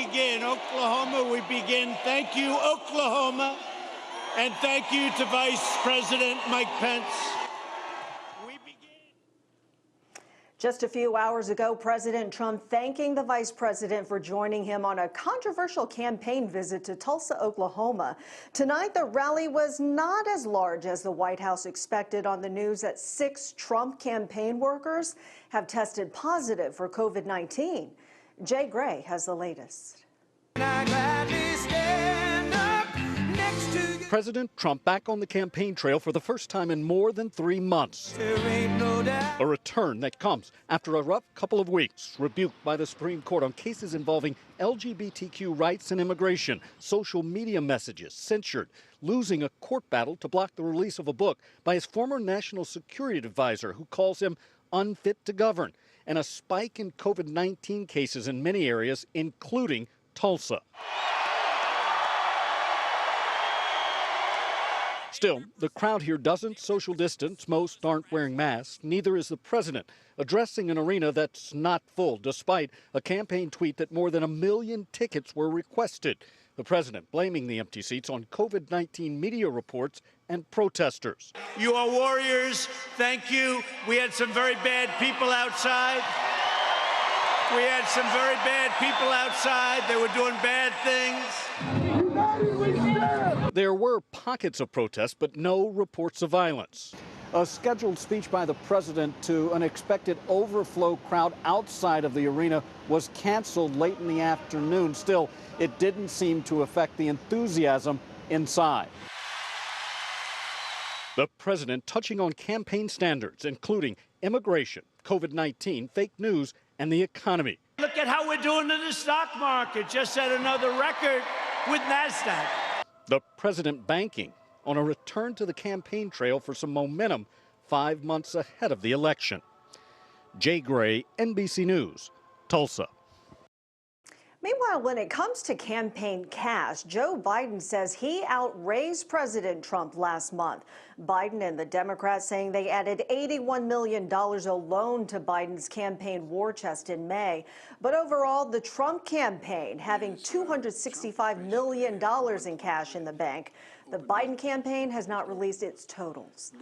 begin. Oklahoma, we begin. Thank you, Oklahoma. And thank you to Vice President Mike Pence. We begin. Just a few hours ago, President Trump thanking the vice president for joining him on a controversial campaign visit to Tulsa, Oklahoma. Tonight, the rally was not as large as the White House expected on the news that 6 Trump campaign workers have tested positive for COVID-19. Jay Gray has the latest. President Trump back on the campaign trail for the first time in more than 3 months. A return that comes after a rough couple of weeks, rebuked by the Supreme Court on cases involving LGBTQ rights and immigration, social media messages censored, losing a court battle to block the release of a book by his former national security advisor who calls him unfit to govern, and a spike in COVID-19 cases in many areas, including Tulsa. Still, the crowd here doesn't social distance. Most aren't wearing masks. Neither is the president, addressing an arena that's not full, despite a campaign tweet that more than 1 million tickets were requested. The president blaming the empty seats on COVID-19 media reports and protesters. You are warriors. Thank you. We had some very bad people outside. We had some very bad people outside. They were doing bad things. There were pockets of protest, but no reports of violence. A scheduled speech by the president to an expected overflow crowd outside of the arena was canceled late in the afternoon. Still, it didn't seem to affect the enthusiasm inside. The president touching on campaign standards, including immigration, COVID-19, fake news, and the economy. Look at how we're doing in the stock market. Just set another record with NASDAQ. The president banking on a return to the campaign trail for some momentum 5 months ahead of the election. Jay Gray, NBC News, Tulsa. Meanwhile, when it comes to campaign cash, Joe Biden says he outraised President Trump last month. Biden and the Democrats saying they added $81 million alone to Biden's campaign war chest in May. But overall, the Trump campaign having $265 million in cash in the bank. The Biden campaign has not released its totals.